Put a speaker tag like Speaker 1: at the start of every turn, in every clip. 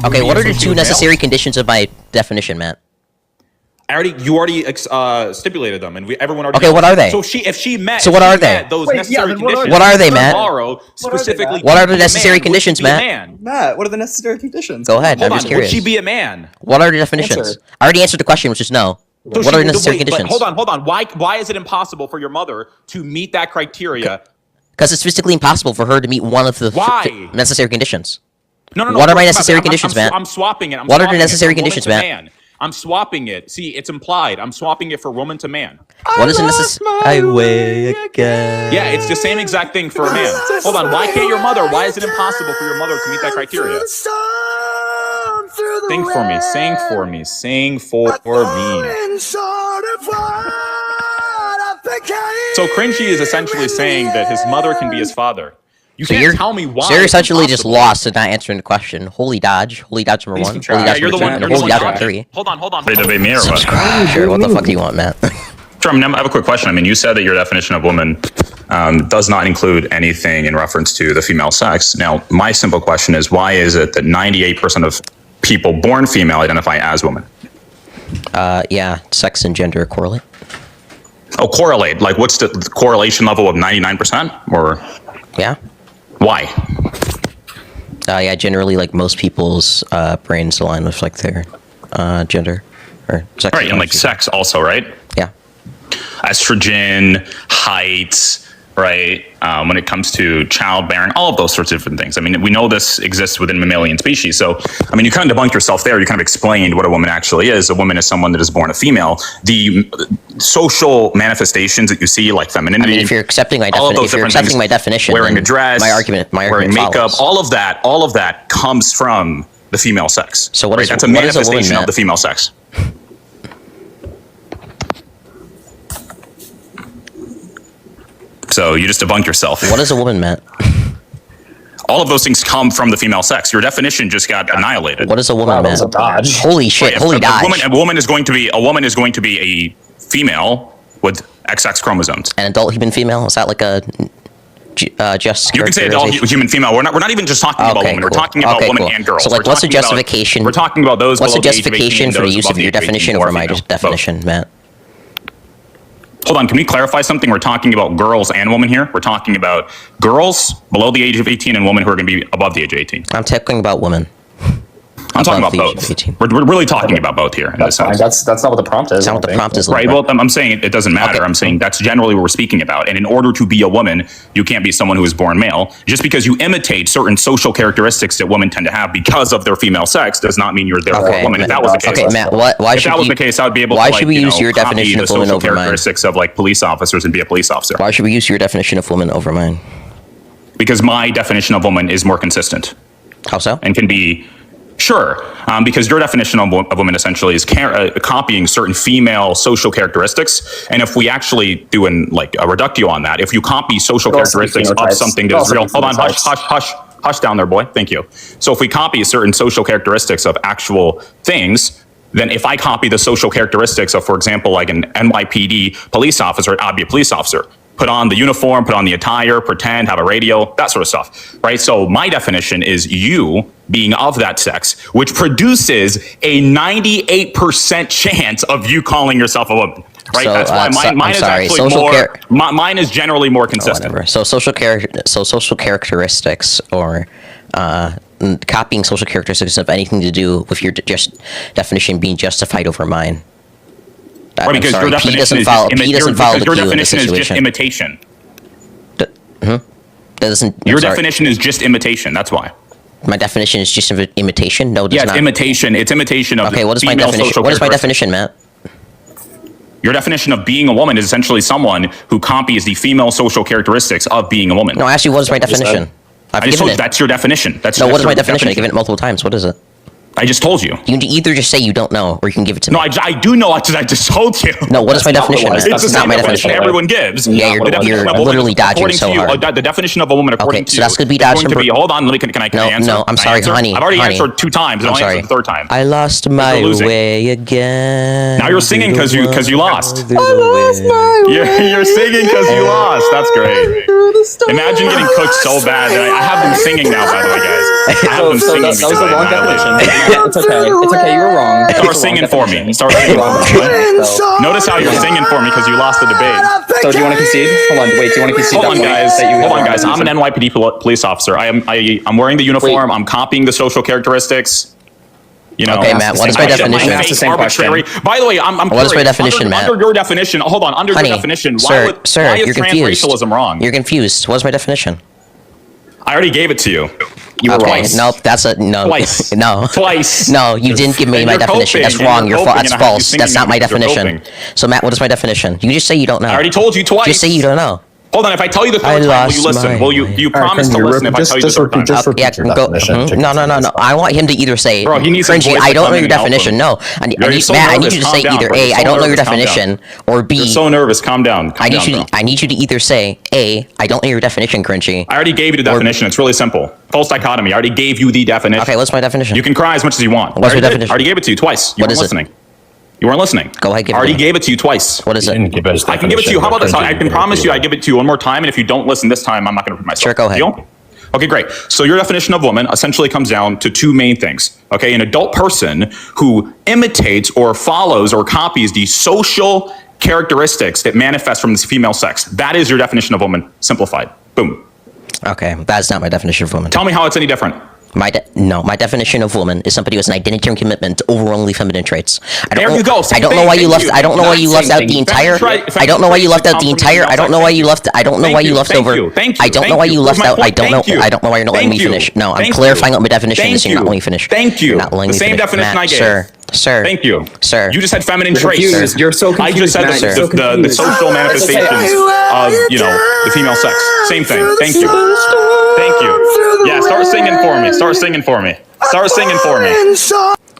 Speaker 1: Okay, what are the two necessary conditions of my definition, Matt?
Speaker 2: You already stipulated them, and everyone already.
Speaker 1: Okay,
Speaker 2: knows.
Speaker 1: what are they?
Speaker 2: So if she met.
Speaker 1: So what are they?
Speaker 2: Those necessary conditions.
Speaker 1: What are they, Matt?
Speaker 2: Tomorrow, specifically.
Speaker 1: What are the necessary conditions, Matt?
Speaker 3: Matt, what are the necessary conditions?
Speaker 1: Go ahead. I'm just curious.
Speaker 2: Would she be a man?
Speaker 1: What are the definitions? I already answered the question, which is no.
Speaker 2: So
Speaker 1: what are the necessary conditions?
Speaker 2: Hold on. Why is it impossible for your mother to meet that criteria?
Speaker 1: Because it's physically impossible for her to meet one of the necessary conditions.
Speaker 2: No.
Speaker 1: What are my necessary conditions, Matt?
Speaker 2: I'm swapping it.
Speaker 1: What are the necessary conditions, Matt?
Speaker 2: I'm swapping it. See, it's implied. I'm swapping it for woman to man.
Speaker 1: What is the necessary? way again.
Speaker 2: Yeah, it's the same exact thing for a man. Hold on. Why can't your mother? Why is it impossible for your mother to meet that criteria? Sing for me. Sing for me. Sing for me. So Cringy is essentially saying that his mother can be his father. You can't tell me why.
Speaker 1: So you're essentially just lost and not answering the question. Holy dodge number 1, holy dodge number 2, and holy dodge number 3.
Speaker 2: Hold on.
Speaker 4: They debate me or what?
Speaker 1: Subscribe. Sure, what the fuck do you want, Matt?
Speaker 4: Sure, I have a quick question. I mean, you said that your definition of woman does not include anything in reference to the female sex. Now, my simple question is, why is it that 98% of people born female identify as women?
Speaker 1: Yeah, sex and gender correlate.
Speaker 4: Oh, correlate. Like, what's the correlation level of 99%? Or
Speaker 1: yeah.
Speaker 4: Why?
Speaker 1: Yeah, generally, like most people's brains align with like their gender or sex.
Speaker 4: Right, and like sex also, right?
Speaker 1: Yeah.
Speaker 4: Estrogen, height, right? When it comes to childbearing, all of those sorts of different things. I mean, we know this exists within mammalian species. So, I mean, you kind of debunked yourself there. You kind of explained what a woman actually is. A woman is someone that is born a female. The social manifestations that you see, like femininity.
Speaker 1: I mean, if you're accepting my definition,
Speaker 4: wearing a dress,
Speaker 1: my argument
Speaker 4: wearing makeup,
Speaker 1: follows.
Speaker 4: all of that comes from the female sex.
Speaker 1: So what
Speaker 4: right?
Speaker 1: is
Speaker 4: That's a
Speaker 1: what
Speaker 4: manifestation
Speaker 1: is a woman,
Speaker 4: of the female sex. So you just debunk yourself.
Speaker 1: What is a woman, Matt?
Speaker 4: All of those things come from the female sex. Your definition just got annihilated.
Speaker 1: What is a woman, Matt? Holy shit! Holy dodge!
Speaker 4: A woman is going to be a female with XX chromosomes.
Speaker 1: An adult human female? Is that like a just?
Speaker 4: You can say adult human female. We're not even just talking about women. Cool. We're talking about women and girls.
Speaker 1: So like, what's the justification?
Speaker 4: We're talking about those.
Speaker 1: What's the justification for the use of your definition over my definition, Matt?
Speaker 4: Hold on, can we clarify something? We're talking about girls and women here. We're talking about girls below the age of 18 and women who are going to be above the age of 18.
Speaker 1: I'm talking about women.
Speaker 4: I'm talking about both. We're really talking about both here.
Speaker 3: That's fine. That's not what the prompt is.
Speaker 1: That's not what the prompt is.
Speaker 4: Right. Well, I'm saying it doesn't matter. Okay. I'm saying that's generally what we're speaking about. And in order to be a woman, you can't be someone who is born male. Just because you imitate certain social characteristics that women tend to have because of their female sex does not mean you're therefore a woman. If that was the case,
Speaker 1: okay, Matt. If that was the
Speaker 4: case, I would be able to.
Speaker 1: Why should we use your definition of woman over mine?
Speaker 4: Characteristics of like police officers and be a police officer.
Speaker 1: Why should we use your definition of woman over mine?
Speaker 4: Because my definition of woman is more consistent.
Speaker 1: How so?
Speaker 4: And can be. Sure, because your definition of woman essentially is copying certain female social characteristics, and if we actually do a reductio on that, if you copy social characteristics of something that is real, hold on, hush down there, boy, thank you. So if we copy certain social characteristics of actual things, then if I copy the social characteristics of, for example, like an NYPD police officer, I'd be a police officer. Put on the uniform, put on the attire, pretend, have a radio, that sort of stuff, right? So my definition is you being of that sex, which produces a 98% chance of you calling yourself a woman, right?
Speaker 1: So,
Speaker 4: that's why mine is actually more, mine is generally more consistent.
Speaker 1: So social characteristics or copying social characteristics have anything to do with your definition being justified over mine.
Speaker 4: Right, because your definition is just imitation. Your definition is just imitation. That's why.
Speaker 1: My definition is just imitation. No,
Speaker 4: it's imitation. It's imitation of.
Speaker 1: Okay, what is my definition? What is my definition, Matt?
Speaker 4: Your definition of being a woman is essentially someone who copies the female social characteristics of being a woman.
Speaker 1: No, actually, what is my definition?
Speaker 4: That's your definition.
Speaker 1: What is my definition? I've given it multiple times. What is it?
Speaker 4: I just told you.
Speaker 1: You can either just say you don't know, or you can give it to me.
Speaker 4: No, I do know what I just told you.
Speaker 1: No, what is my definition?
Speaker 3: what it was.
Speaker 1: Matt?
Speaker 4: It's the
Speaker 1: Not
Speaker 4: same
Speaker 1: my
Speaker 4: definition
Speaker 1: definition.
Speaker 4: everyone gives.
Speaker 1: Yeah,
Speaker 4: The definition
Speaker 1: you're
Speaker 4: of a woman,
Speaker 1: literally dodging
Speaker 4: according
Speaker 1: so
Speaker 4: to you,
Speaker 1: hard.
Speaker 4: the definition of a woman according to
Speaker 1: so
Speaker 4: you.
Speaker 1: that's gonna be
Speaker 4: is going
Speaker 1: dodging.
Speaker 4: Hold on, let me. Can I
Speaker 1: No,
Speaker 4: answer?
Speaker 1: no, I'm
Speaker 4: Can I
Speaker 1: sorry,
Speaker 4: answer?
Speaker 1: honey.
Speaker 4: I've already
Speaker 1: honey.
Speaker 4: answered 2 times.
Speaker 1: I'm
Speaker 4: I'll
Speaker 1: sorry.
Speaker 4: answer the 3rd time.
Speaker 1: I lost my
Speaker 4: losing.
Speaker 1: way again.
Speaker 4: Now you're singing because you lost.
Speaker 1: I lost my way.
Speaker 4: You're singing because you lost. That's great. Imagine getting cooked so bad. I have them singing now, by the way, guys. I have them singing
Speaker 3: that was
Speaker 4: because
Speaker 3: a
Speaker 4: I
Speaker 3: long
Speaker 4: annihilated.
Speaker 3: definition. It's okay. It's okay. You were wrong.
Speaker 4: Start singing for me. Start singing for me. Notice how you're singing for me because you lost the debate.
Speaker 3: So do you want to concede? Hold on. Wait. Do you want to concede?
Speaker 4: Hold on,
Speaker 3: that point
Speaker 4: guys.
Speaker 3: that you
Speaker 4: Hold
Speaker 3: had
Speaker 4: on, guys.
Speaker 3: wrong?
Speaker 4: I'm an NYPD police officer. I'm wearing the uniform. I'm copying the social characteristics. You know.
Speaker 1: Okay, Matt, what is my definition?
Speaker 3: That's the same
Speaker 4: arbitrary. By the way, I'm
Speaker 1: What is my
Speaker 4: curious.
Speaker 1: definition, Matt?
Speaker 4: Under your definition, hold on. Under
Speaker 1: Honey,
Speaker 4: your definition,
Speaker 1: sir,
Speaker 4: why is
Speaker 1: you're confused.
Speaker 4: transracialism wrong?
Speaker 1: You're confused. What's my definition?
Speaker 4: I already gave it to you.
Speaker 3: You were
Speaker 1: Okay,
Speaker 3: wrong.
Speaker 1: nope, that's a no.
Speaker 4: Twice.
Speaker 1: No.
Speaker 4: Twice.
Speaker 1: No, you didn't give me
Speaker 4: And
Speaker 1: my
Speaker 4: you're
Speaker 1: definition.
Speaker 4: coping,
Speaker 1: That's
Speaker 4: and
Speaker 1: wrong.
Speaker 4: you're
Speaker 1: You're
Speaker 4: coping,
Speaker 1: that's
Speaker 4: and I have you
Speaker 1: false.
Speaker 4: singing
Speaker 1: That's not my
Speaker 4: because you're
Speaker 1: definition.
Speaker 4: coping.
Speaker 1: So Matt, what is my definition? You just say you don't know.
Speaker 4: I already told you twice.
Speaker 1: Just say you don't know.
Speaker 4: Hold on. If I tell you the
Speaker 1: I
Speaker 4: third time, will
Speaker 1: lost
Speaker 4: you listen?
Speaker 1: my
Speaker 4: Will you?
Speaker 1: way.
Speaker 4: You promise to
Speaker 5: Cringy,
Speaker 4: listen if I tell you the
Speaker 5: just
Speaker 4: third time?
Speaker 5: repeat- just repeat
Speaker 1: Yeah,
Speaker 5: your
Speaker 1: go.
Speaker 5: definition to
Speaker 1: No.
Speaker 5: confuse
Speaker 1: I want him to either say,
Speaker 4: Bro, he needs some
Speaker 1: cringy,
Speaker 4: voice
Speaker 1: I
Speaker 4: to
Speaker 1: don't
Speaker 4: come
Speaker 1: know
Speaker 4: in
Speaker 1: your
Speaker 4: and help
Speaker 1: definition.
Speaker 4: him.
Speaker 1: No, I
Speaker 4: You're
Speaker 1: need,
Speaker 4: so
Speaker 1: Matt, I need
Speaker 4: nervous.
Speaker 1: you to
Speaker 4: Calm
Speaker 1: say
Speaker 4: down,
Speaker 1: either
Speaker 4: bro.
Speaker 1: A,
Speaker 4: You're
Speaker 1: I
Speaker 4: so
Speaker 1: don't know your
Speaker 4: nervous. Calm down.
Speaker 1: definition, or B,
Speaker 4: You're so nervous. Calm down. Calm down, bro.
Speaker 1: I need you to either say A, I don't know your definition, cringy.
Speaker 4: I already gave you the definition. It's really simple. False dichotomy. I already gave you the definition.
Speaker 1: Okay, what's my definition?
Speaker 4: You can cry as much as you want.
Speaker 1: What's
Speaker 4: I
Speaker 1: your
Speaker 4: already did.
Speaker 1: definition?
Speaker 4: I already gave it to you twice. You
Speaker 1: What
Speaker 4: weren't
Speaker 1: is it?
Speaker 4: listening. You weren't listening.
Speaker 1: Go ahead, give
Speaker 4: I
Speaker 1: it
Speaker 4: already
Speaker 1: to me.
Speaker 4: gave it to you twice.
Speaker 1: What is
Speaker 5: You
Speaker 1: it?
Speaker 5: didn't give us
Speaker 4: I can give it to you. How about this? I can promise you I
Speaker 5: it.
Speaker 4: give it to you one more time, and if you don't listen this time, I'm not going to repeat myself.
Speaker 1: Sure, go ahead.
Speaker 4: Deal? Okay, great. So your definition of woman essentially comes down to 2 main things. Okay, an adult person who imitates or follows or copies the social characteristics that manifest from this female sex. That is your definition of woman, simplified. Boom.
Speaker 1: Okay, that's not my definition of woman.
Speaker 4: Tell me how it's any different.
Speaker 1: My definition of woman is somebody who has an identity commitment to overwhelmingly feminine traits.
Speaker 4: There you go. Same
Speaker 1: I don't know
Speaker 4: thing.
Speaker 1: why you
Speaker 4: Thank
Speaker 1: left.
Speaker 4: you.
Speaker 1: I don't know why you
Speaker 3: Not
Speaker 1: left
Speaker 3: same
Speaker 1: out
Speaker 3: thing.
Speaker 1: the entire.
Speaker 4: Feminine
Speaker 1: I don't know why you left
Speaker 4: traits
Speaker 1: out the
Speaker 4: come from
Speaker 1: entire.
Speaker 4: female
Speaker 1: I don't know
Speaker 4: sex.
Speaker 1: why you left. I don't know why you left
Speaker 4: Thank
Speaker 1: over.
Speaker 4: you. Thank you.
Speaker 1: I don't know
Speaker 4: Thank
Speaker 1: why
Speaker 4: you.
Speaker 1: you left
Speaker 4: Prove my
Speaker 1: out. I
Speaker 4: point.
Speaker 1: don't know.
Speaker 4: Thank you.
Speaker 1: I don't know why you're not letting me
Speaker 4: Thank you.
Speaker 1: finish. No, I'm
Speaker 4: Thank
Speaker 1: clarifying
Speaker 4: you.
Speaker 1: what my definition is.
Speaker 4: Thank
Speaker 1: You're not
Speaker 4: you.
Speaker 1: letting me finish.
Speaker 4: Thank you.
Speaker 1: You're not letting
Speaker 4: The
Speaker 1: me
Speaker 4: same
Speaker 1: finish.
Speaker 4: definition
Speaker 1: Matt,
Speaker 4: I gave.
Speaker 1: Sir.
Speaker 4: Thank you.
Speaker 1: Sir.
Speaker 4: You just had feminine
Speaker 3: You're
Speaker 4: traits.
Speaker 3: confused. You're so
Speaker 4: I just
Speaker 3: confused,
Speaker 4: said
Speaker 3: Matt.
Speaker 1: You're
Speaker 3: so
Speaker 4: the
Speaker 3: confused.
Speaker 4: social manifestations of, the female sex. Same thing. Thank you. Thank you. Yeah, start singing for me. Start singing for me. Start singing for me.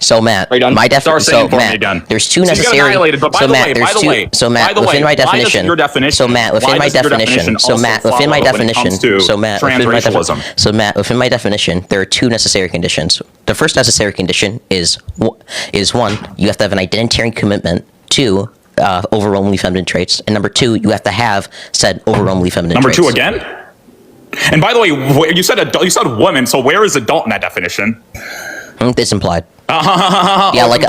Speaker 1: So Matt,
Speaker 3: Are you done?
Speaker 1: my
Speaker 4: Start
Speaker 1: definition.
Speaker 4: singing
Speaker 1: So
Speaker 4: for me
Speaker 1: Matt,
Speaker 4: again.
Speaker 1: there's 2
Speaker 4: So you got
Speaker 1: necessary.
Speaker 4: annihilated, but by
Speaker 1: So
Speaker 4: the
Speaker 1: Matt,
Speaker 4: way,
Speaker 1: there's
Speaker 4: by the
Speaker 1: 2.
Speaker 4: way,
Speaker 1: So Matt,
Speaker 4: by the
Speaker 1: within
Speaker 4: way,
Speaker 1: my
Speaker 4: why doesn't
Speaker 1: definition.
Speaker 4: your definition-
Speaker 1: So Matt, within
Speaker 4: why
Speaker 1: my
Speaker 4: does your
Speaker 1: definition.
Speaker 4: definition
Speaker 1: So
Speaker 4: also
Speaker 1: Matt, within my
Speaker 4: follow when it
Speaker 1: definition.
Speaker 4: comes to
Speaker 1: So Matt, within my
Speaker 4: transracialism?
Speaker 1: So Matt, within my definition, there are 2 necessary conditions. The first necessary condition is 1, you have to have an identitarian commitment to overwhelmingly feminine traits, and number 2, you have to have said overwhelmingly feminine
Speaker 4: Number
Speaker 1: traits.
Speaker 4: 2 again? And by the way, you said adult, you said woman, so where is adult in that definition?
Speaker 1: It's implied. Yeah, like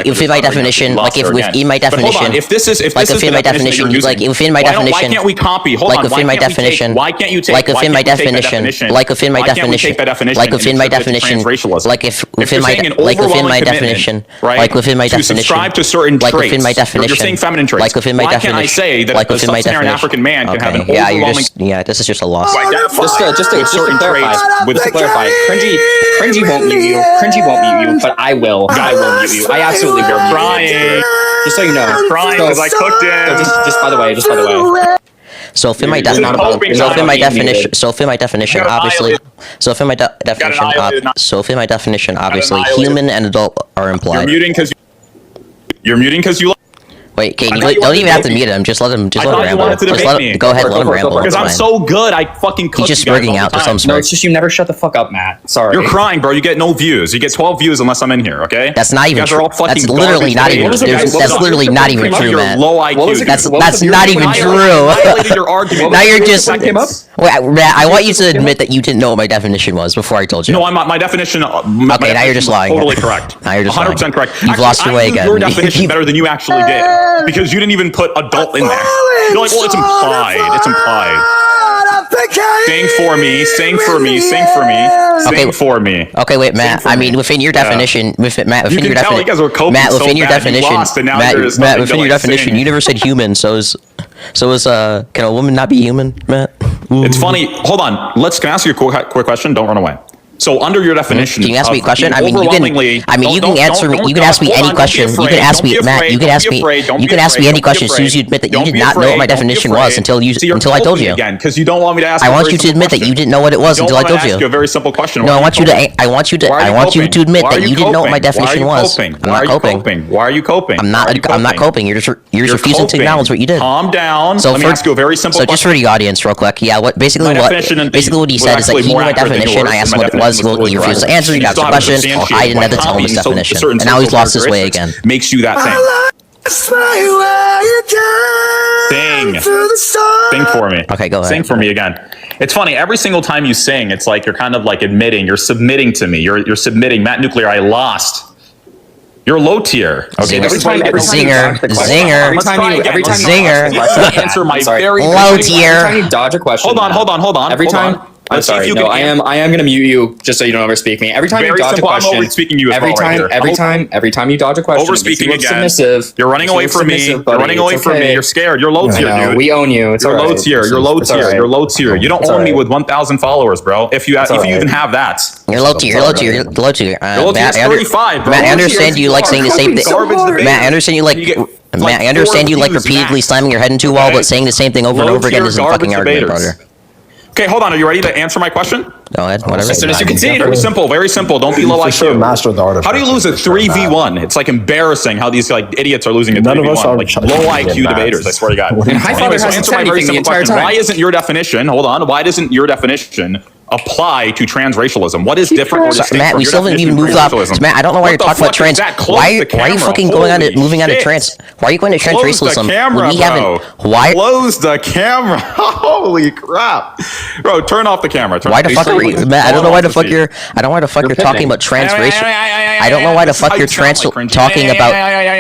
Speaker 1: within my definition, like if within my definition,
Speaker 4: hold on, if this is
Speaker 1: like within my definition, like within my definition,
Speaker 4: why can't we copy? Hold
Speaker 1: like
Speaker 4: on,
Speaker 1: within my definition,
Speaker 4: why can't you take?
Speaker 1: like within my
Speaker 4: why can't we take that
Speaker 1: definition, like within my
Speaker 4: Why can't we
Speaker 1: definition,
Speaker 4: take that definition
Speaker 1: like within
Speaker 4: and
Speaker 1: my
Speaker 4: attribute it to
Speaker 1: definition,
Speaker 4: transracialism?
Speaker 1: like if
Speaker 4: If
Speaker 1: within
Speaker 4: you're
Speaker 1: my
Speaker 4: saying an
Speaker 1: like within my
Speaker 4: overwhelming
Speaker 1: definition,
Speaker 4: commitment, right,
Speaker 1: like within my
Speaker 4: to
Speaker 1: definition,
Speaker 4: subscribe to certain
Speaker 1: like within my
Speaker 4: traits,
Speaker 1: definition,
Speaker 4: you're saying feminine traits.
Speaker 1: like within my
Speaker 4: why
Speaker 1: definition,
Speaker 4: can't I say that
Speaker 1: like
Speaker 4: a
Speaker 1: within my
Speaker 4: sub-Saharan
Speaker 1: definition,
Speaker 4: African man can have an
Speaker 1: yeah, you're
Speaker 4: overwhelming
Speaker 1: just this is just a loss.
Speaker 3: Just to
Speaker 4: certain
Speaker 3: clarify,
Speaker 4: traits
Speaker 3: to clarify, cringy won't mute you. Cringy won't mute you, but I will. I will mute you. I absolutely will mute you.
Speaker 4: Crying.
Speaker 3: Just so you know.
Speaker 4: Crying because I cooked him.
Speaker 3: Just by the way.
Speaker 1: So within my
Speaker 3: You're not about-
Speaker 1: definition,
Speaker 3: you're not about being muted.
Speaker 1: so within my definition,
Speaker 4: Got
Speaker 1: obviously,
Speaker 4: annihilated.
Speaker 1: so within my definition,
Speaker 4: annihilated.
Speaker 1: so within my definition, obviously,
Speaker 4: annihilated.
Speaker 1: human and adult are implied.
Speaker 4: You're muting because you.
Speaker 1: Wait, okay,
Speaker 4: I
Speaker 1: you
Speaker 4: thought you
Speaker 1: don't
Speaker 4: wanted
Speaker 1: even
Speaker 4: to
Speaker 1: have to
Speaker 4: debate
Speaker 1: mute him. Just let him. Just
Speaker 4: I
Speaker 1: let him
Speaker 4: thought you
Speaker 1: ramble.
Speaker 4: wanted to
Speaker 1: Just
Speaker 4: debate
Speaker 1: let
Speaker 4: me.
Speaker 1: him. Go ahead, let him ramble.
Speaker 4: Because
Speaker 1: It's
Speaker 4: I'm
Speaker 1: fine.
Speaker 4: so good, I fucking cook
Speaker 1: He's just
Speaker 4: you guys
Speaker 1: sprigging
Speaker 4: all
Speaker 1: out
Speaker 4: the
Speaker 1: for some
Speaker 4: time.
Speaker 3: No,
Speaker 1: smirk.
Speaker 3: it's just you never shut the fuck up, Matt. Sorry.
Speaker 4: You're crying, bro. You get no views. You get 12 views unless I'm in here. Okay.
Speaker 1: That's not even
Speaker 4: You guys are
Speaker 1: true.
Speaker 4: all fucking
Speaker 1: That's literally
Speaker 4: garbage
Speaker 1: not
Speaker 4: today.
Speaker 1: even.
Speaker 4: What was it, guys?
Speaker 1: That's literally not even true,
Speaker 4: You're
Speaker 1: Matt.
Speaker 4: low IQ.
Speaker 3: What was it?
Speaker 4: dude.
Speaker 1: That's
Speaker 3: What was the
Speaker 1: not
Speaker 3: view?
Speaker 1: even
Speaker 4: You
Speaker 1: true.
Speaker 4: violated your argument.
Speaker 1: Now you're just.
Speaker 3: That came up?
Speaker 1: Wait, Matt, I want you to admit that you didn't know what my definition was before I told you.
Speaker 4: No, my definition.
Speaker 1: Okay, now you're just lying.
Speaker 4: Totally correct.
Speaker 1: Now you're just
Speaker 4: 100%
Speaker 1: lying.
Speaker 4: correct.
Speaker 1: You've lost your way
Speaker 4: I knew
Speaker 1: again.
Speaker 4: your definition better than you actually did because you didn't even put adult in there. You're like, well, it's implied. It's implied. Sing for me. Sing for me. Sing for me. Sing for me.
Speaker 1: Okay, wait, Matt.
Speaker 4: for
Speaker 1: I
Speaker 4: me.
Speaker 1: mean, within your definition, Matt, within
Speaker 4: You
Speaker 1: your
Speaker 4: can tell you guys were coping
Speaker 1: Matt,
Speaker 4: so
Speaker 1: within your
Speaker 4: bad you
Speaker 1: definition,
Speaker 4: lost, and now
Speaker 1: Matt,
Speaker 4: there's
Speaker 1: Matt,
Speaker 4: nothing
Speaker 1: within
Speaker 4: to,
Speaker 1: your
Speaker 4: like,
Speaker 1: definition,
Speaker 4: sing.
Speaker 1: you never said human. So can a woman not be human, Matt?
Speaker 4: It's funny. Hold on. Can I ask you a quick question? Don't run away.
Speaker 2: So under your definition,
Speaker 1: Can you ask me a question? I mean, you can.
Speaker 2: overwhelmingly-
Speaker 1: I mean, you
Speaker 2: don't-
Speaker 1: can answer me.
Speaker 2: don't-
Speaker 1: You can
Speaker 2: don't-
Speaker 1: ask me
Speaker 2: hold
Speaker 1: any
Speaker 2: on,
Speaker 1: question.
Speaker 2: don't be
Speaker 1: You can
Speaker 2: afraid,
Speaker 1: ask me,
Speaker 2: don't be
Speaker 1: Matt.
Speaker 2: afraid,
Speaker 1: You can
Speaker 2: don't
Speaker 1: ask
Speaker 2: be
Speaker 1: me.
Speaker 2: afraid, don't
Speaker 1: You
Speaker 2: be
Speaker 1: can ask me
Speaker 2: afraid,
Speaker 1: any
Speaker 2: don't be
Speaker 1: question as soon as you
Speaker 2: afraid.
Speaker 1: admit that you
Speaker 2: Don't
Speaker 1: did
Speaker 2: be
Speaker 1: not know what my
Speaker 2: afraid, don't be
Speaker 1: definition was
Speaker 2: afraid.
Speaker 1: until you
Speaker 2: See, you're
Speaker 1: until I told
Speaker 2: coping
Speaker 1: you.
Speaker 2: again because you don't want me to ask.
Speaker 1: I
Speaker 2: a
Speaker 1: want
Speaker 2: very
Speaker 1: you to
Speaker 2: simple
Speaker 1: admit that
Speaker 2: question.
Speaker 1: you didn't know what it was
Speaker 2: You don't
Speaker 1: until I
Speaker 2: want me to
Speaker 1: told
Speaker 2: ask
Speaker 1: you.
Speaker 2: a very simple question.
Speaker 1: No,
Speaker 2: Why
Speaker 1: I
Speaker 2: are
Speaker 1: want you
Speaker 2: coping?
Speaker 1: to. I want you to.
Speaker 2: Why are
Speaker 1: I want you
Speaker 2: coping?
Speaker 1: to admit
Speaker 2: Why are
Speaker 1: that you didn't know what my
Speaker 2: coping? Why are
Speaker 1: definition
Speaker 2: you
Speaker 1: was.
Speaker 2: coping?
Speaker 1: I'm
Speaker 2: Why are
Speaker 1: not
Speaker 2: you
Speaker 1: coping.
Speaker 2: Why are you coping?
Speaker 1: I'm
Speaker 2: Why are you
Speaker 1: not. I'm not coping. You're refusing to
Speaker 2: coping.
Speaker 1: acknowledge what you did.
Speaker 2: Calm down.
Speaker 1: So
Speaker 2: Let me ask you a very simple
Speaker 1: So just
Speaker 2: question.
Speaker 1: for the audience, real quick, yeah. What
Speaker 2: My
Speaker 1: basically
Speaker 2: definition and
Speaker 1: basically what he
Speaker 2: was
Speaker 1: said is that
Speaker 2: actually
Speaker 1: he knew
Speaker 2: more
Speaker 1: my
Speaker 2: accurate than
Speaker 1: definition.
Speaker 2: yours,
Speaker 1: I asked
Speaker 2: and
Speaker 1: him
Speaker 2: my
Speaker 1: what it was.
Speaker 2: definition was
Speaker 1: He refused to
Speaker 2: correct.
Speaker 1: answer. He
Speaker 2: You
Speaker 1: got the
Speaker 2: still have to
Speaker 1: question.
Speaker 2: substantiate
Speaker 1: I didn't have to
Speaker 2: why
Speaker 1: tell him his
Speaker 2: copying
Speaker 1: definition,
Speaker 2: certain
Speaker 1: and now he's
Speaker 2: social
Speaker 1: lost his way again.
Speaker 2: characteristics makes you that thing. Sing for me.
Speaker 1: Okay, go ahead.
Speaker 2: Sing for me again. It's funny. Every single time you sing, it's like you're kind of like admitting, you're submitting to me. You're submitting. Matt Nuclear, I lost. You're low tier. Okay.
Speaker 1: Zinger.
Speaker 3: Zinger.
Speaker 1: Zinger.
Speaker 3: Every time you
Speaker 1: Zinger.
Speaker 2: Answer my
Speaker 3: sorry.
Speaker 2: very
Speaker 1: Low
Speaker 3: Every
Speaker 1: tier.
Speaker 3: time you dodge a question.
Speaker 2: Hold on.
Speaker 3: Every
Speaker 2: hold
Speaker 3: time.
Speaker 2: on.
Speaker 3: I'm
Speaker 2: Let's see if
Speaker 3: sorry.
Speaker 2: you
Speaker 3: No,
Speaker 2: can
Speaker 3: I am going to mute you just so you don't overspeak me. Every time
Speaker 2: Very
Speaker 3: you dodge
Speaker 2: simple.
Speaker 3: a
Speaker 2: I'm
Speaker 3: question.
Speaker 2: overspeaking you as
Speaker 3: every
Speaker 2: well right
Speaker 3: time.
Speaker 2: here.
Speaker 3: Every time you dodge a question.
Speaker 2: Overspeaking again.
Speaker 3: Submissive.
Speaker 2: You're running away from me. You're running away from me. You're scared. You're low tier, dude.
Speaker 3: We own you. It's
Speaker 2: You're
Speaker 3: all
Speaker 2: low
Speaker 3: right.
Speaker 2: tier. You're low
Speaker 3: It's all
Speaker 2: tier.
Speaker 3: right.
Speaker 2: You're low tier. You don't
Speaker 3: It's
Speaker 2: own
Speaker 3: all
Speaker 2: me
Speaker 3: right.
Speaker 2: with 1,000 followers, bro. If you
Speaker 3: all
Speaker 2: even
Speaker 3: right.
Speaker 2: have that.
Speaker 1: You're low tier. You're low tier. You're low tier.
Speaker 2: Low tier is 35, bro.
Speaker 1: Matt, I
Speaker 2: Low tier
Speaker 1: understand
Speaker 2: is
Speaker 1: you like saying the same thing.
Speaker 2: garbage debaters.
Speaker 1: Matt, I understand you like.
Speaker 2: You get,
Speaker 1: Matt, I understand you like
Speaker 2: views
Speaker 1: repeatedly
Speaker 2: max.
Speaker 1: slamming your head into a wall,
Speaker 2: Okay?
Speaker 1: but saying the same thing over and over again
Speaker 2: Low-tier
Speaker 1: isn't a fucking
Speaker 2: garbage
Speaker 1: argument,
Speaker 2: debaters.
Speaker 1: brother.
Speaker 2: Okay, hold on. Are you ready to answer my question?
Speaker 1: Go ahead. Whatever.
Speaker 3: As soon as you can see.
Speaker 2: Very simple. Very simple. Don't be low
Speaker 5: For
Speaker 2: IQ.
Speaker 5: sure, master the art of
Speaker 2: How do you lose a
Speaker 5: for sure,
Speaker 2: 3v1? It's like embarrassing how these like idiots are losing a 3v1.
Speaker 5: None of us are
Speaker 2: like
Speaker 5: trying
Speaker 2: low
Speaker 5: to
Speaker 2: IQ
Speaker 5: get
Speaker 2: debaters. I swear to God.
Speaker 5: And
Speaker 3: Highfather
Speaker 2: Anyway, so
Speaker 3: hasn't
Speaker 2: answer
Speaker 3: said
Speaker 2: my very
Speaker 3: anything the
Speaker 2: simple
Speaker 3: entire
Speaker 2: question.
Speaker 3: time.
Speaker 2: Why isn't your definition? Hold on. Why doesn't your definition apply to transracialism? What is different or distinct
Speaker 1: Matt,
Speaker 2: from
Speaker 1: we
Speaker 2: your
Speaker 1: still haven't even
Speaker 2: definition
Speaker 1: moved
Speaker 2: of
Speaker 1: off.
Speaker 2: transracialism?
Speaker 1: Matt, I don't know why
Speaker 2: What
Speaker 1: you're
Speaker 2: the
Speaker 1: talking about
Speaker 2: fuck
Speaker 1: trans.
Speaker 2: is that? Close
Speaker 1: Why
Speaker 2: the
Speaker 1: are you
Speaker 2: camera.
Speaker 1: fucking going on it,
Speaker 2: Holy
Speaker 1: moving on to
Speaker 2: shit.
Speaker 1: trans? Why are you going to
Speaker 2: Close
Speaker 1: transracialism?
Speaker 2: the camera,
Speaker 1: We
Speaker 2: bro.
Speaker 1: haven't. Why?
Speaker 2: Close the camera. Holy crap, bro! Turn off the camera.
Speaker 1: Why the fuck are you, Matt? I don't know why the fuck you're. I don't know why the fuck you're talking about transracial. I don't know why the fuck you're talking about.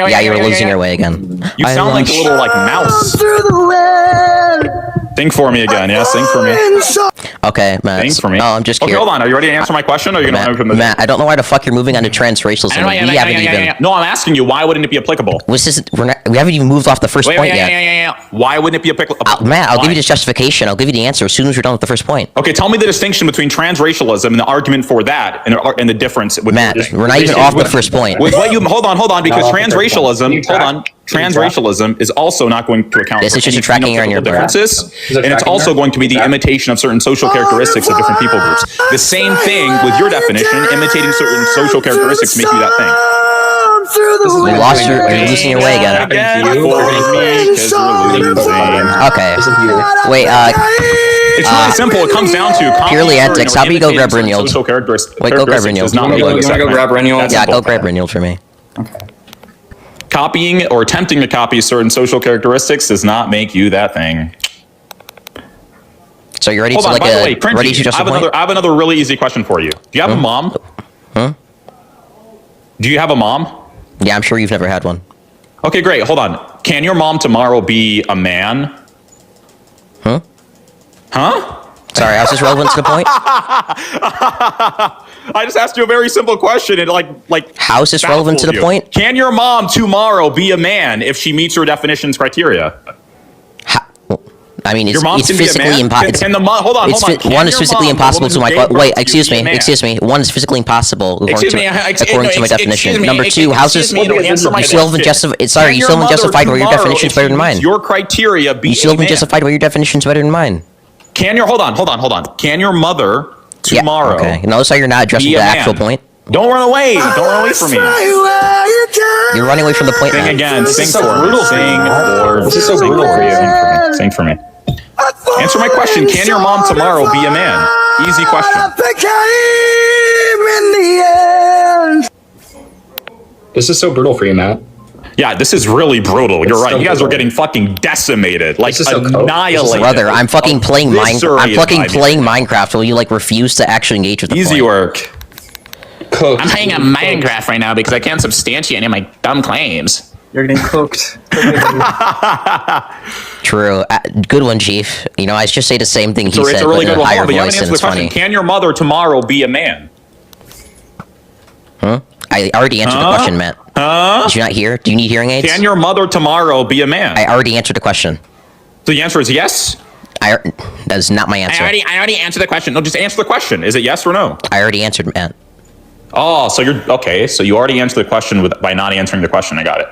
Speaker 1: Yeah, you're losing your way again.
Speaker 2: You sound like a little like mouse. Sing for me again. Yeah, sing for me.
Speaker 1: Okay, Matt.
Speaker 2: Sing for me.
Speaker 1: No, I'm just
Speaker 2: Okay,
Speaker 1: curious.
Speaker 2: hold on. Are you ready to answer my question, or are you gonna run from the?
Speaker 1: Matt, I don't know why the fuck you're moving on to transracialism. We haven't even.
Speaker 2: No, I'm asking you. Why wouldn't it be applicable?
Speaker 1: We haven't even moved off the first point yet.
Speaker 2: Why wouldn't it be applicable?
Speaker 1: Matt, I'll give you the justification. I'll give you the answer as soon as we're done with the first point.
Speaker 2: Okay, tell me the distinction between transracialism and the argument for that, and the difference. With
Speaker 1: Matt, we're not even off the first point.
Speaker 2: With what you hold on, because
Speaker 3: Not off the first point. Can you
Speaker 2: transracialism, hold on, transracialism is also not going to account
Speaker 1: This
Speaker 2: for
Speaker 1: is just
Speaker 2: any
Speaker 1: a tracking error on your part.
Speaker 2: differences,
Speaker 3: Is it
Speaker 2: and it's
Speaker 3: tracking
Speaker 2: also
Speaker 3: error?
Speaker 2: going to be the imitation of certain social characteristics of different people groups. The same thing with your definition, imitating certain social characteristics make you that thing.
Speaker 1: You're losing your way again. Okay. Wait,
Speaker 2: It's really simple. It comes down to
Speaker 1: Purely
Speaker 2: copying
Speaker 1: antics.
Speaker 2: or
Speaker 1: How about you go
Speaker 2: imitating
Speaker 1: grab
Speaker 2: certain
Speaker 1: Renfield?
Speaker 2: social characteristics.
Speaker 1: Wait, go grab
Speaker 2: characteristics
Speaker 1: Renfield.
Speaker 2: does not
Speaker 1: You
Speaker 2: make
Speaker 1: wanna
Speaker 2: you
Speaker 3: go
Speaker 2: that thing.
Speaker 3: grab Renfield?
Speaker 2: That's
Speaker 1: yeah,
Speaker 2: simple.
Speaker 1: go grab Renfield for me.
Speaker 2: Copying or attempting to copy certain social characteristics does not make you that thing.
Speaker 1: So you're ready
Speaker 2: Hold
Speaker 1: to
Speaker 2: on,
Speaker 1: like
Speaker 2: by the
Speaker 1: a
Speaker 2: way,
Speaker 1: ready to
Speaker 2: Cringy,
Speaker 1: just
Speaker 2: I have another really easy question for you. Do you have a mom?
Speaker 1: Huh?
Speaker 2: Do you have a mom?
Speaker 1: Yeah, I'm sure you've never had one.
Speaker 2: Okay, great. Hold on. Can your mom tomorrow be a man?
Speaker 1: Huh?
Speaker 2: Huh?
Speaker 1: Sorry, how's this relevant to the point?
Speaker 2: I just asked you a very simple question. It like
Speaker 1: How is this relevant to the
Speaker 2: baffled you.
Speaker 1: point?
Speaker 2: Can your mom tomorrow be a man if she meets your definition's criteria?
Speaker 1: I mean,
Speaker 2: Your mom
Speaker 1: it's
Speaker 2: can be a
Speaker 1: physically
Speaker 2: man?
Speaker 1: impossible.
Speaker 2: Can the mom? Hold on. Can
Speaker 1: One is
Speaker 2: your
Speaker 1: physically
Speaker 2: mom, the
Speaker 1: impossible
Speaker 2: woman
Speaker 1: to
Speaker 2: who
Speaker 1: my.
Speaker 2: gave birth
Speaker 1: Wait,
Speaker 2: to you,
Speaker 1: excuse
Speaker 2: be a
Speaker 1: me.
Speaker 2: man?
Speaker 1: Excuse me. One is physically impossible according to my definition.
Speaker 2: Excuse me,
Speaker 1: Number two, how's this?
Speaker 2: excuse me, don't answer my
Speaker 1: You still haven't
Speaker 2: question.
Speaker 1: justified. Sorry,
Speaker 2: Can
Speaker 1: you
Speaker 2: your
Speaker 1: still haven't
Speaker 2: mother
Speaker 1: justified where your
Speaker 2: tomorrow,
Speaker 1: definition's
Speaker 2: if
Speaker 1: better
Speaker 2: she
Speaker 1: than
Speaker 2: meets
Speaker 1: mine.
Speaker 2: Your criteria be
Speaker 1: You still
Speaker 2: a
Speaker 1: haven't
Speaker 2: man?
Speaker 1: justified where your definition's better than mine.
Speaker 2: Can your hold on? Can your mother
Speaker 1: Yeah.
Speaker 2: tomorrow
Speaker 1: Okay. Notice how you're not addressing
Speaker 2: be
Speaker 1: the
Speaker 2: a
Speaker 1: actual
Speaker 2: man?
Speaker 1: point.
Speaker 2: Don't run away. Don't run away from me.
Speaker 1: You're running away from the point.
Speaker 2: Sing
Speaker 1: Now.
Speaker 2: again.
Speaker 3: This
Speaker 2: Sing
Speaker 3: is so
Speaker 2: for me.
Speaker 3: brutal for
Speaker 2: Sing
Speaker 3: you.
Speaker 2: for
Speaker 3: This is so
Speaker 2: sing
Speaker 3: brutal for you.
Speaker 2: me. Sing for me. Answer my question. Can your mom tomorrow be a man? Easy question.
Speaker 3: This is so brutal for you, Matt.
Speaker 2: Yeah, this is really brutal. You're right.
Speaker 3: so
Speaker 2: You guys are
Speaker 3: brutal.
Speaker 2: getting fucking decimated, like
Speaker 3: This is so cold.
Speaker 2: annihilated.
Speaker 1: Brother, I'm fucking playing Minecraft. I'm
Speaker 2: Eviscerated
Speaker 1: fucking
Speaker 2: by me.
Speaker 1: playing Minecraft. Will you like refuse to actually engage with the
Speaker 2: Easy
Speaker 1: point?
Speaker 2: work.
Speaker 3: Cooked.
Speaker 6: I'm playing a Minecraft right now because I can't substantiate any of my dumb claims.
Speaker 7: You're getting cooked.
Speaker 1: True. Good one, Chief. You know, I just say the same thing he
Speaker 2: So
Speaker 1: said,
Speaker 2: it's a really
Speaker 1: but in
Speaker 2: good
Speaker 1: a
Speaker 2: one.
Speaker 1: higher
Speaker 2: But you haven't
Speaker 1: voice,
Speaker 2: answered
Speaker 1: and
Speaker 2: the
Speaker 1: it's
Speaker 2: question.
Speaker 1: funny.
Speaker 2: Can your mother tomorrow be a man?
Speaker 1: Huh? I already answered the question, Matt. Did you not hear? Do you need hearing aids?
Speaker 2: Can your mother tomorrow be a man?
Speaker 1: I already answered the question.
Speaker 2: So the answer is yes?
Speaker 1: That is not my answer.
Speaker 6: I already answered the question.
Speaker 4: No, just answer the question. Is it yes or no?
Speaker 1: I already answered, Matt.
Speaker 4: Oh, so you're okay. So you already answered the question by not answering the question. I got it.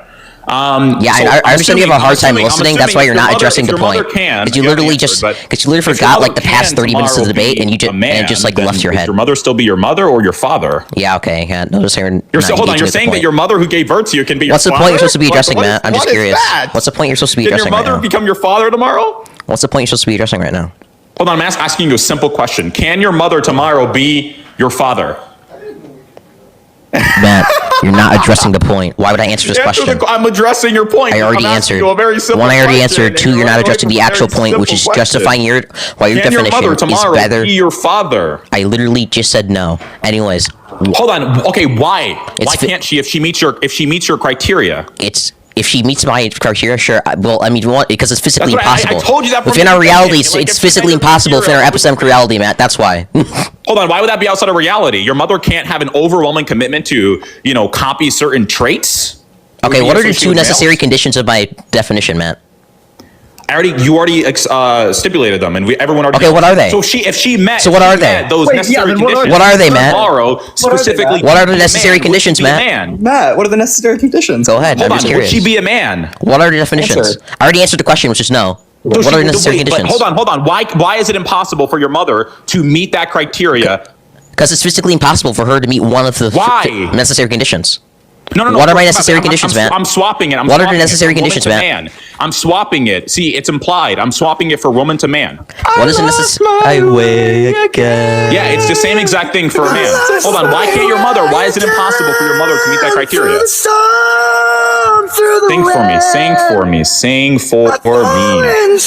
Speaker 1: Yeah,
Speaker 4: so
Speaker 1: I understand you have a hard time
Speaker 4: I'm
Speaker 1: listening. That's why
Speaker 4: assuming
Speaker 1: you're
Speaker 4: if
Speaker 1: not
Speaker 4: your
Speaker 1: addressing the
Speaker 4: mother- if your
Speaker 1: point.
Speaker 4: mother can-
Speaker 1: Because you
Speaker 4: you have
Speaker 1: literally
Speaker 4: the answer,
Speaker 1: just,
Speaker 4: but
Speaker 1: because you literally
Speaker 4: if your
Speaker 1: forgot
Speaker 4: mother
Speaker 1: like the past
Speaker 4: can
Speaker 1: 30 minutes of the
Speaker 4: tomorrow
Speaker 1: debate, and you
Speaker 4: be
Speaker 1: just
Speaker 4: a man,
Speaker 1: and it just like
Speaker 4: then
Speaker 1: left your
Speaker 4: would
Speaker 1: head.
Speaker 4: your mother still be your mother or your father?
Speaker 1: Yeah, okay. Yeah, notice you're.
Speaker 4: Hold on. You're saying that your mother who gave birth to you can be your
Speaker 1: What's the
Speaker 4: father?
Speaker 1: point you're supposed to be addressing,
Speaker 4: What-
Speaker 1: Matt? I'm just
Speaker 4: what is
Speaker 1: curious.
Speaker 4: that?
Speaker 1: What's the point you're supposed to be
Speaker 4: Can your
Speaker 1: addressing right
Speaker 4: mother
Speaker 1: now?
Speaker 4: become your father tomorrow?
Speaker 1: What's the point you're supposed to be addressing right now?
Speaker 4: Hold on, I'm asking you a simple question. Can your mother tomorrow be your father?
Speaker 1: Matt, you're not addressing the point. Why would I answer this question?
Speaker 4: I'm addressing your point.
Speaker 1: I already
Speaker 4: I'm asking
Speaker 1: answered.
Speaker 4: you a very simple
Speaker 1: One, I already
Speaker 4: question,
Speaker 1: answered.
Speaker 4: and
Speaker 1: Two, you're not
Speaker 4: going
Speaker 1: addressing
Speaker 4: with
Speaker 1: the
Speaker 4: a
Speaker 1: actual
Speaker 4: very
Speaker 1: point, which is
Speaker 4: simple question.
Speaker 1: justifying why your
Speaker 4: Can your
Speaker 1: definition
Speaker 4: mother
Speaker 1: is
Speaker 4: tomorrow
Speaker 1: better.
Speaker 4: be your father?
Speaker 1: I literally just said no. Anyways,
Speaker 4: Hold on. Okay, why?
Speaker 1: It's
Speaker 4: Why
Speaker 1: fi-
Speaker 4: can't she if she meets your criteria?
Speaker 1: it's if she meets my criteria, sure. Well, I mean, because it's physically
Speaker 4: That's right, I
Speaker 1: impossible.
Speaker 4: told you that from
Speaker 1: within
Speaker 4: the
Speaker 1: our
Speaker 4: beginning.
Speaker 1: reality,
Speaker 4: Like,
Speaker 1: it's
Speaker 4: if
Speaker 1: physically
Speaker 4: you met your
Speaker 1: impossible within our
Speaker 4: criteria,
Speaker 1: epistemic reality, Matt. That's why.
Speaker 4: Hold on. Why would that be outside of reality? Your mother can't have an overwhelming commitment to, copy certain traits.
Speaker 1: Okay, what are the
Speaker 4: associated
Speaker 1: two
Speaker 4: with
Speaker 1: necessary
Speaker 4: males?
Speaker 1: conditions of my definition, Matt?
Speaker 4: You already stipulated them, and everyone already.
Speaker 1: Okay, what are they?
Speaker 4: So if she met.
Speaker 1: So what
Speaker 4: if
Speaker 1: are
Speaker 4: she
Speaker 1: they?
Speaker 4: met Those
Speaker 5: Wait,
Speaker 4: necessary
Speaker 5: yeah, then what are
Speaker 4: conditions.
Speaker 5: they?
Speaker 1: What are they, Matt?
Speaker 4: Tomorrow, specifically.
Speaker 1: What are the
Speaker 4: to be a
Speaker 1: necessary
Speaker 4: man, would
Speaker 1: conditions,
Speaker 4: she be a
Speaker 1: Matt?
Speaker 4: man?
Speaker 5: Matt, what are the necessary conditions?
Speaker 1: Go ahead.
Speaker 4: Hold
Speaker 1: I'm
Speaker 4: on.
Speaker 1: just
Speaker 4: Would
Speaker 1: curious.
Speaker 4: she be a man?
Speaker 1: What are the definitions?
Speaker 5: Answer.
Speaker 1: I already answered the question, which is no.
Speaker 4: So
Speaker 1: What are the
Speaker 4: she-
Speaker 1: necessary
Speaker 4: wait, but
Speaker 1: conditions?
Speaker 4: Hold on. Why is it impossible for your mother to meet that criteria?
Speaker 1: Because it's physically impossible for her to meet one of the
Speaker 4: Why?
Speaker 1: necessary conditions.
Speaker 4: No.
Speaker 1: What are my
Speaker 4: I'm-
Speaker 1: necessary
Speaker 4: I'm-
Speaker 1: conditions,
Speaker 4: I'm,
Speaker 1: Matt?
Speaker 4: I'm swapping it.
Speaker 1: What are the necessary
Speaker 4: from woman
Speaker 1: conditions,
Speaker 4: to
Speaker 1: Matt?
Speaker 4: Man. I'm swapping it. See, it's implied. I'm swapping it for woman to man.
Speaker 1: What is the necessary?
Speaker 4: Yeah, it's the same exact thing for a man. Hold on. Why can't your mother? Why is it impossible for your mother to meet that criteria? Sing for me. Sing for me. Sing for me.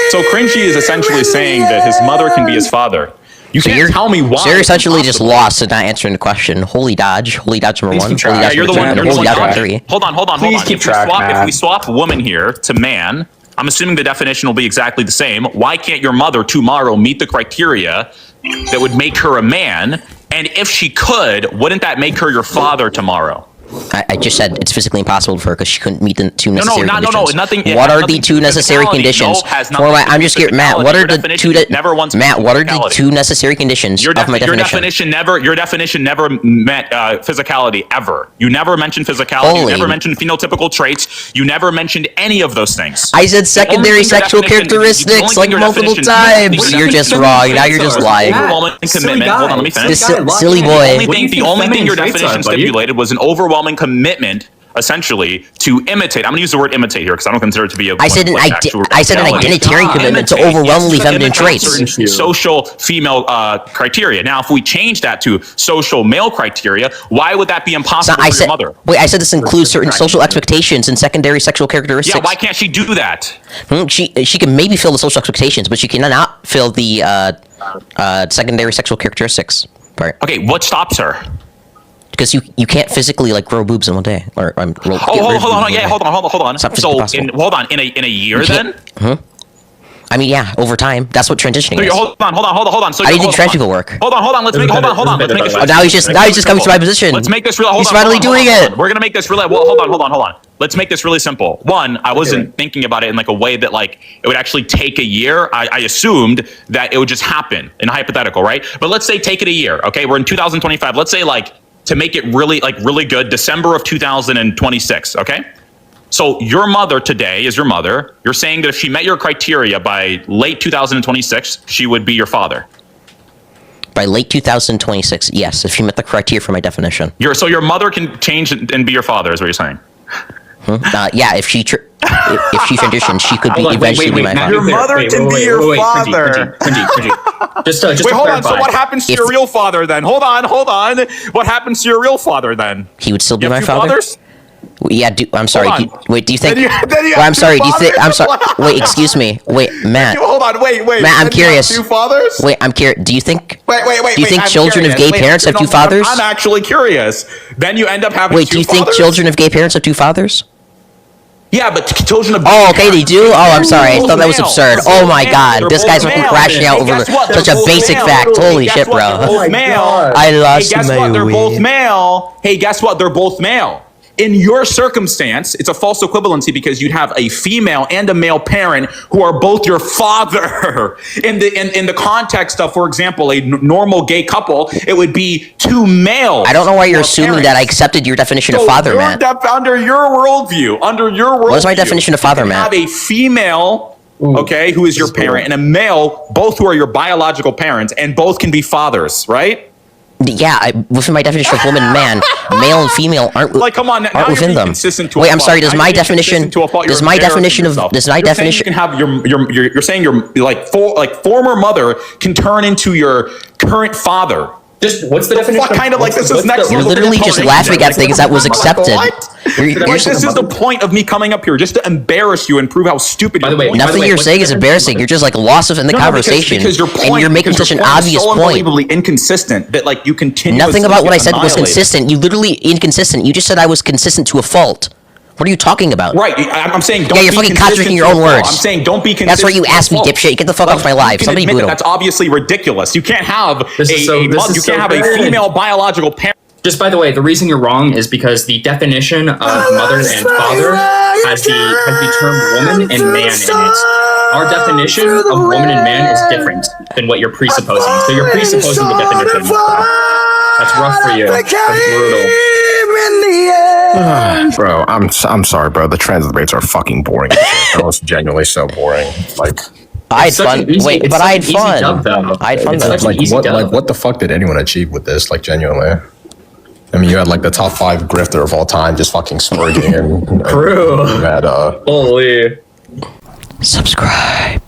Speaker 4: So Cringy is essentially saying that his mother can be his father. You can't tell me why.
Speaker 1: So you're
Speaker 4: it's
Speaker 1: essentially just
Speaker 4: impossible.
Speaker 1: lost and not answering the question. Holy dodge number one.
Speaker 5: keep
Speaker 1: Holy
Speaker 5: track.
Speaker 1: dodge
Speaker 4: Yeah, you're the
Speaker 1: number
Speaker 4: one.
Speaker 1: two,
Speaker 4: You're
Speaker 1: and
Speaker 4: the
Speaker 1: holy
Speaker 4: one
Speaker 1: dodge number
Speaker 4: talking.
Speaker 1: three.
Speaker 4: Hold on.
Speaker 5: Please keep track,
Speaker 4: If
Speaker 5: Matt.
Speaker 4: we swap woman here to man, I'm assuming the definition will be exactly the same. Why can't your mother tomorrow meet the criteria that would make her a man? And if she could, wouldn't that make her your father tomorrow?
Speaker 1: I just said it's physically impossible for her because she couldn't meet the two necessary conditions.
Speaker 4: nothing. it
Speaker 1: What
Speaker 4: has
Speaker 1: are
Speaker 4: nothing
Speaker 1: the
Speaker 4: to
Speaker 1: two
Speaker 4: do with
Speaker 1: necessary
Speaker 4: physicality.
Speaker 1: conditions
Speaker 4: No, has
Speaker 1: for
Speaker 4: nothing
Speaker 1: my?
Speaker 4: to do
Speaker 1: I'm
Speaker 4: with
Speaker 1: just curious, Matt.
Speaker 4: physicality.
Speaker 1: What are
Speaker 4: Your
Speaker 1: the
Speaker 4: definition
Speaker 1: two?
Speaker 4: never once
Speaker 1: Matt, what are the
Speaker 4: physicality.
Speaker 1: two necessary conditions
Speaker 4: Your
Speaker 1: of my definition?
Speaker 4: Your definition never met physicality ever. You never mentioned physicality.
Speaker 1: Holy.
Speaker 4: You never mentioned phenotypical traits. You never mentioned any of those things.
Speaker 1: I said
Speaker 4: The
Speaker 1: secondary
Speaker 4: only thing your
Speaker 1: sexual
Speaker 4: definition- the
Speaker 1: characteristics
Speaker 4: only
Speaker 1: like
Speaker 4: thing your
Speaker 1: multiple
Speaker 4: definition-
Speaker 1: times.
Speaker 4: your
Speaker 1: You're just
Speaker 4: definition-
Speaker 1: wrong. Now you're just lying.
Speaker 4: Overwhelming commitment. Hold on, let me finish.
Speaker 1: This silly boy.
Speaker 4: The only thing your
Speaker 5: feminine traits
Speaker 4: definition
Speaker 5: are, buddy?
Speaker 4: stipulated was an overwhelming commitment, essentially, to imitate. I'm going to use the word imitate here because I don't consider it to be a.
Speaker 1: I said an identitarian commitment to overwhelmingly feminine traits.
Speaker 4: Certain social female criteria. Now, if we change that to social male criteria, why would that be
Speaker 1: So
Speaker 4: impossible
Speaker 1: I
Speaker 4: for
Speaker 1: said,
Speaker 4: your mother?
Speaker 1: wait, I said this includes certain social expectations and secondary sexual characteristics.
Speaker 4: Yeah, why can't she do that?
Speaker 1: She can maybe fill the social expectations, but she cannot fill the secondary sexual characteristics part.
Speaker 4: Okay, what stops her?
Speaker 1: Because you can't physically like grow boobs in one day, or
Speaker 4: Hold on.
Speaker 1: It's not
Speaker 4: So,
Speaker 1: physically
Speaker 4: in a year then?
Speaker 1: I mean, yeah, over time. That's what transitioning is.
Speaker 4: Hold on. So
Speaker 1: How do you think
Speaker 4: hold
Speaker 1: trans
Speaker 4: on.
Speaker 1: people work?
Speaker 4: Hold on. Let's make this.
Speaker 1: Oh, now he's just coming to my position.
Speaker 4: Let's make this real.
Speaker 1: He's finally doing it.
Speaker 4: We're gonna make this really. Well, hold on. Let's make this really simple. One, I wasn't thinking about it in like a way that like it would actually take a year. I assumed that it would just happen in a hypothetical, right? But let's say take it a year. Okay, we're in 2025. Let's say like to make it really good, December of 2026. Okay. So your mother today is your mother. You're saying that if she met your criteria by late 2026, she would be your father.
Speaker 1: By late 2026, yes, if she met the criteria for my definition.
Speaker 4: So your mother can change and be your father, is what you're saying.
Speaker 1: Yeah, if she transitions, she could be eventually be my
Speaker 6: Matt,
Speaker 1: father.
Speaker 5: Your mother can be your father.
Speaker 6: Cringy. Just
Speaker 4: Wait,
Speaker 6: to
Speaker 4: hold on.
Speaker 6: clarify.
Speaker 4: So what happens to your real father then? Hold on. What happens to your real father then?
Speaker 1: He would still be
Speaker 4: You
Speaker 1: my
Speaker 4: have two
Speaker 1: father.
Speaker 4: fathers?
Speaker 1: Yeah, I'm sorry.
Speaker 4: Hold on.
Speaker 1: Do you think?
Speaker 4: Then you have
Speaker 1: Well, I'm
Speaker 4: two
Speaker 1: sorry. Do you think? I'm sorry.
Speaker 4: fathers?
Speaker 1: Wait, excuse me. Wait, Matt.
Speaker 4: Hold on. Wait.
Speaker 1: Matt, I'm
Speaker 4: Then you have
Speaker 1: curious.
Speaker 4: Two fathers?
Speaker 1: Wait, I'm curious. Do you think?
Speaker 4: Wait.
Speaker 1: Do you think
Speaker 4: I'm
Speaker 1: children of
Speaker 4: curious.
Speaker 1: gay parents have two fathers?
Speaker 4: I'm actually curious. Then you end up having
Speaker 1: Wait,
Speaker 4: two
Speaker 1: do you think
Speaker 4: fathers?
Speaker 1: children of gay parents have two fathers?
Speaker 4: Yeah, but children of
Speaker 1: Oh, okay, they do. Oh, I'm sorry. I
Speaker 4: They're
Speaker 1: thought that was
Speaker 4: both
Speaker 1: absurd.
Speaker 4: male.
Speaker 1: Oh my
Speaker 4: They're
Speaker 1: God,
Speaker 4: both
Speaker 1: this guy's
Speaker 4: male.
Speaker 1: fucking crashing out
Speaker 4: Hey,
Speaker 1: over
Speaker 4: guess what?
Speaker 1: such
Speaker 4: They're
Speaker 1: a
Speaker 4: both
Speaker 1: basic
Speaker 4: male.
Speaker 1: fact. Holy
Speaker 4: Guess
Speaker 1: shit,
Speaker 4: what? They're
Speaker 1: bro.
Speaker 4: both male.
Speaker 1: I lost
Speaker 4: Hey, guess
Speaker 1: my
Speaker 4: what? They're
Speaker 1: way.
Speaker 4: both male. Hey, guess what? They're both male. in your circumstance, it's a false equivalency because you'd have a female and a male parent who are both your father. In the context of, for example, a normal gay couple, it would be two males.
Speaker 1: I don't know why you're assuming that I accepted your definition of father, Matt.
Speaker 4: Under your worldview,
Speaker 1: What is my definition of father, Matt?
Speaker 4: Have a female, okay, who is your parent, and a male, both who are your biological parents, and both can be fathers, right?
Speaker 1: Yeah, within my definition of woman and man, male and female aren't
Speaker 4: like. Come on, now
Speaker 1: aren't within them. Wait, I'm sorry. Does my definition? Does my definition of? Does my definition?
Speaker 4: You can have you're saying your former mother can turn into your current father.
Speaker 3: Just what's the definition?
Speaker 4: What kind of like this is next?
Speaker 1: You're literally just laughing at things that was accepted.
Speaker 4: This is the point of me coming up here, just to embarrass you and prove how stupid.
Speaker 3: By the way,
Speaker 1: nothing you're saying is embarrassing. You're just like lost in the conversation,
Speaker 4: because your point,
Speaker 1: and you're making such an obvious point.
Speaker 4: Unbelievably inconsistent that like you continue.
Speaker 1: Nothing about what I said was consistent. You literally inconsistent. You just said I was consistent to a fault. What are you talking about?
Speaker 4: Right, I'm saying don't.
Speaker 1: Yeah, you're fucking contradicting your own words.
Speaker 4: I'm saying don't be consistent.
Speaker 1: That's what you asked me, dipshit. Get the fuck off my live. Somebody boot him.
Speaker 4: That's obviously ridiculous. You can't have a female biological parent.
Speaker 3: Just by the way, the reason you're wrong is because the definition of mother and father has the term woman and man in it. Our definition of woman and man is different than what you're presupposing. So you're presupposing the definition. So that's rough for you. That's brutal.
Speaker 7: Bro, I'm sorry, bro. The trans debates are fucking boring. That was genuinely so boring. Like,
Speaker 1: I had fun. Wait, but I had fun. I had fun though.
Speaker 7: Like, what the fuck did anyone achieve with this? Like, genuinely. I mean, you had like the top 5 grifter of all time, just fucking smirking and
Speaker 3: True.
Speaker 7: you had
Speaker 3: Holy.
Speaker 1: Subscribe.